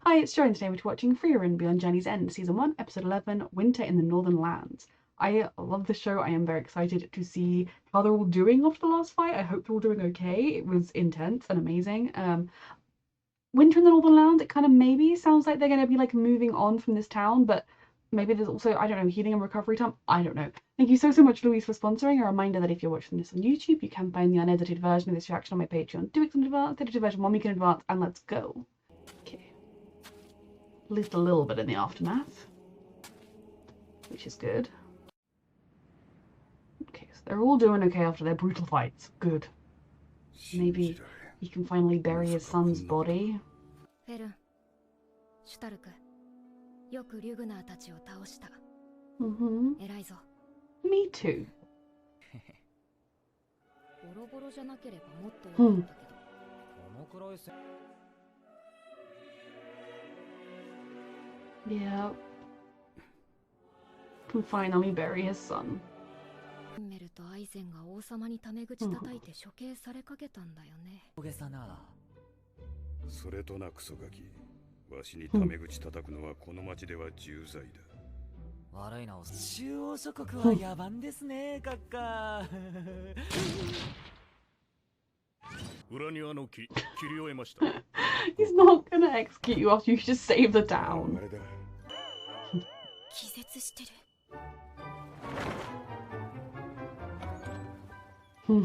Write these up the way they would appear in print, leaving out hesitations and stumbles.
Hi, it's Joy, and today we're watching Frieren Beyond Journey's End, Season 1, Episode 11, Winter in the Northern Lands. I love the show. I am very excited to see how they're all doing after the last fight. I hope they're all doing okay. It was intense and amazing. Winter in the Northern Lands, it kind of maybe sounds like they're going to be like moving on from this town, but maybe there's also, I don't know, healing and recovery time. I don't know. Thank you so much, Louise, for sponsoring. A reminder that if you're watching this on YouTube, you can find the unedited version of this reaction on my Patreon. 2 weeks in advance, edited version 1 week in advance, and let's go. Okay. At least a little bit in the aftermath, which is good. Okay, so they're all doing okay after their brutal fights. Good. Maybe he can finally bury his son's body. Me too. Yeah. Can finally bury his son. He's not gonna execute you after you just save the town. It's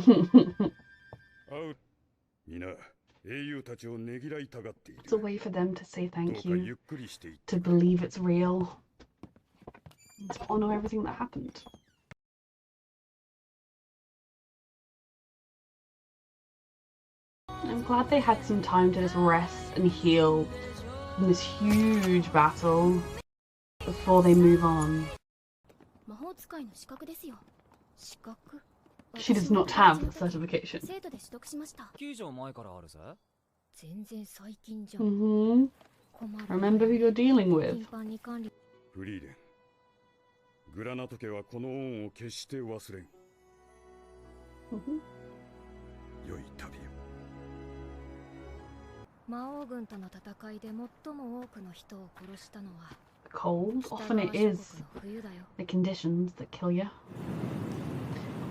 a way for them to say thank you, to believe it's real, and to honor everything that happened. I'm glad they had some time to just rest and heal from this huge battle before they move on. She does not have the certification. Remember who you're dealing with. Cold? Often it is the conditions that kill you.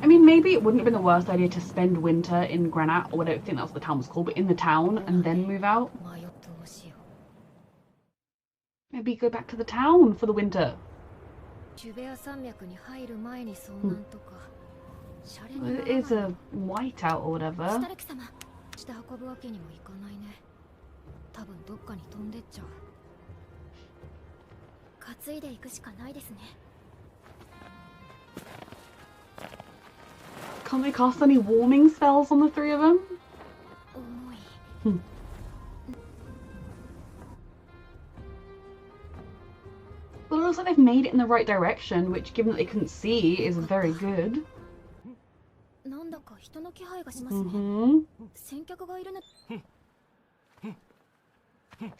I mean, maybe it wouldn't have been the worst idea to spend winter in Granite, or I don't think that's what the town was called, but in the town and then move out. Maybe go back to the town for the winter. It is a whiteout or whatever. Can't they cast any warming spells on the three of them? Well, it looks like they've made it in the right direction, which, given that they couldn't see, is very good.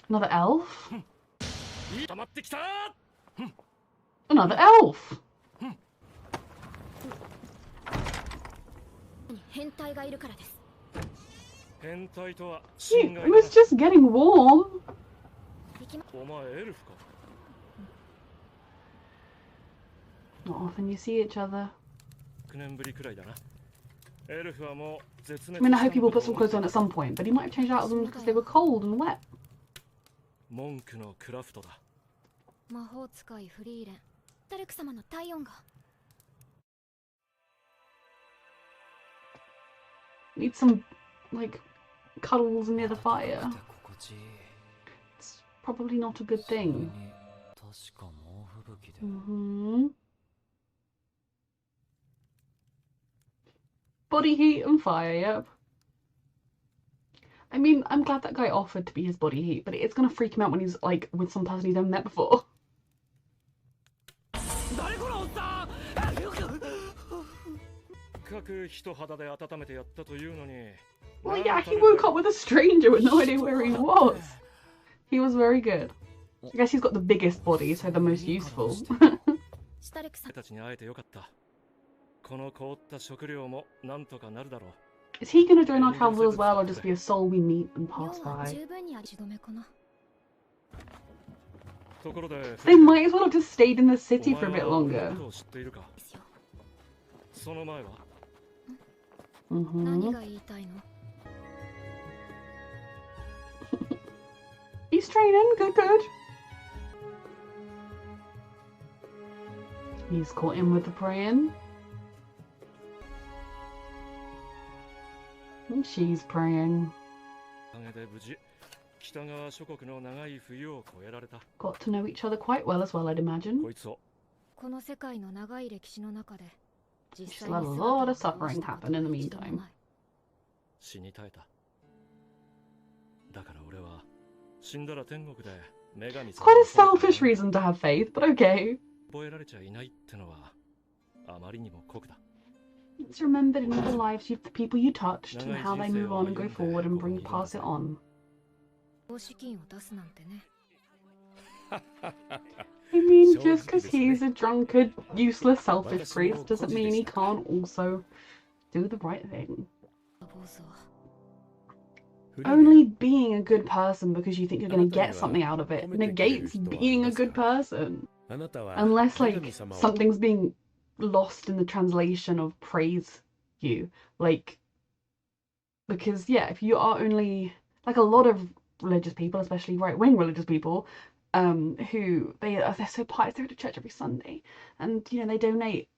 Another elf? Another elf! It was just getting warm. Not often you see each other. I mean, I hope he will put some clothes on at some point, but he might have changed out of them because they were cold and wet. Need some, like, cuddles near the fire. It's probably not a good thing. Body heat and fire, yep. I mean, I'm glad that guy offered to be his body heat, but it's gonna freak him out when he's, like, with some person he's never met before. Well, yeah, he woke up with a stranger with no idea where he was. He was very good. I guess he's got the biggest body, so the most useful. Is he gonna join our travel as well, or just be a soul we meet and pass by? They might as well have just stayed in the city for a bit longer. He's training, good. He's caught in with the praying. And she's praying. Got to know each other quite well as well, I'd imagine. She's let a lot of suffering happen in the meantime. It's quite a selfish reason to have faith, but okay. It's remembered in all the lives of the people you touched and how they move on and go forward and pass it on. I mean, just because he's a drunkard, useless, selfish priest doesn't mean he can't also do the right thing. Only being a good person because you think you're going to get something out of it negates being a good person. Unless, like, something's being lost in the translation of praise you. Like, because, yeah, if you are only, like, a lot of religious people, especially right-wing religious people, who they're so pious, they go to church every Sunday, and you know they donate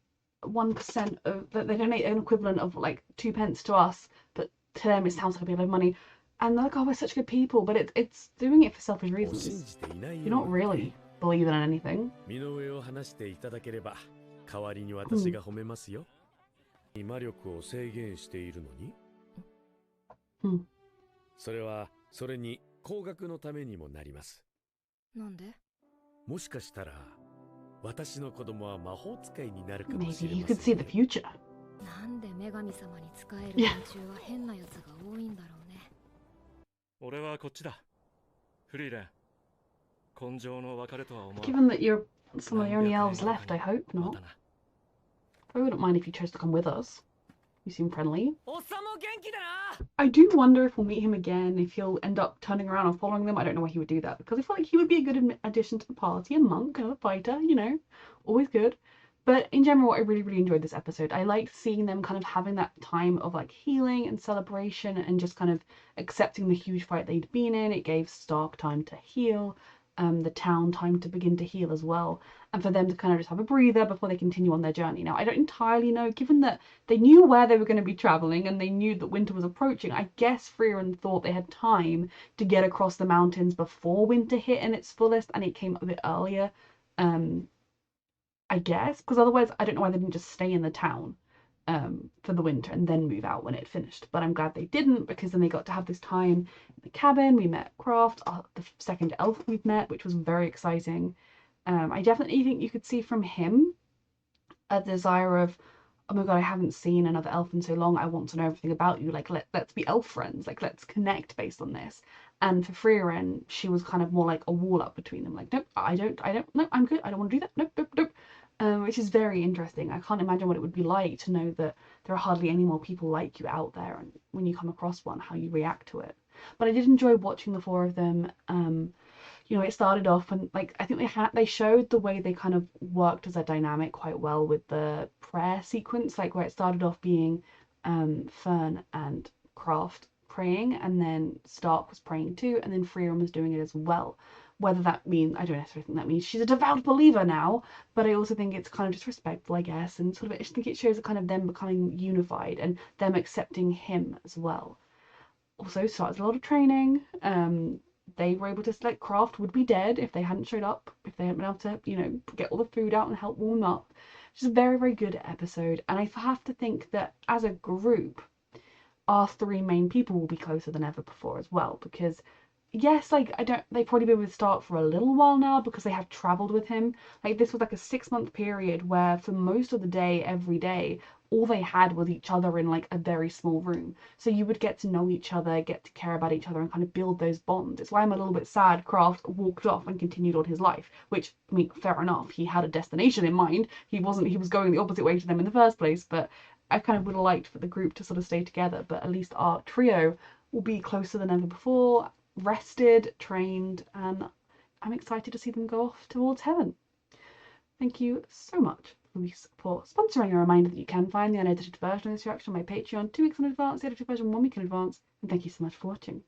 1% of they donate an equivalent of like 2 pence to us, but to them it sounds like a bit of money, and they're like, oh, we're such good people, but it's doing it for selfish reasons. You're not really believing in anything. Maybe you could see the future. Yeah. Given that you're some of the only elves left, I hope not. I wouldn't mind if you chose to come with us. You seem friendly. I do wonder if we'll meet him again, if he'll end up turning around and following them. I don't know why he would do that, because I feel like he would be a good addition to the party. A monk, another fighter, you know, always good. But in general, I really enjoyed this episode. I liked seeing them kind of having that time of like healing and celebration and just kind of accepting the huge fight they'd been in. It gave Stark time to heal, the town time to begin to heal as well, and for them to kind of just have a breather before they continue on their journey. Now, I don't entirely know, given that they knew where they were going to be traveling and they knew that winter was approaching, I guess Frieren thought they had time to get across the mountains before winter hit in its fullest, and it came a bit earlier, I guess, because otherwise I don't know why they didn't just stay in the town for the winter and then move out when it finished. But I'm glad they didn't, because then they got to have this time in the cabin. We met Croft, the second elf we've met, which was very exciting. I definitely think you could see from him a desire of, oh my god, I haven't seen another elf in so long, I want to know everything about you, like let's be elf friends, like let's connect based on this. And for Frieren, she was kind of more like a wall up between them, like, nope, I don't, no, I'm good, I don't want to do that, nope. Which is very interesting. I can't imagine what it would be like to know that there are hardly any more people like you out there, and when you come across one, how you react to it. But I did enjoy watching the four of them. You know, it started off and like I think they showed the way they kind of worked as a dynamic quite well with the prayer sequence, like where it started off being Fern and Croft praying, and then Stark was praying too, and then Frieren was doing it as well. Whether that means, I don't necessarily think that means she's a devout believer now, but I also think it's kind of disrespectful, I guess, and sort of I think it shows kind of them becoming unified and them accepting him as well. Also started a lot of training. They were able to, like, Croft would be dead if they hadn't showed up, if they hadn't been able to, you know, get all the food out and help warm up. Just a very good episode, and I have to think that as a group, our three main people will be closer than ever before as well, because yes, like they've probably been with Stark for a little while now because they have traveled with him. Like this was like a 6-month period where for most of the day, every day, all they had was each other in like a very small room. So you would get to know each other, get to care about each other, and kind of build those bonds. It's why I'm a little bit sad Kraft walked off and continued on his life, which, I mean, fair enough. He had a destination in mind. He was going the opposite way to them in the first place, but I kind of would have liked for the group to sort of stay together. But at least our trio will be closer than ever before, rested, trained, and I'm excited to see them go off towards heaven. Thank you so much, Luis, for sponsoring. A reminder that you can find the unedited version of this reaction on my Patreon 2 weeks in advance, the edited version 1 week in advance, and thank you so much for watching.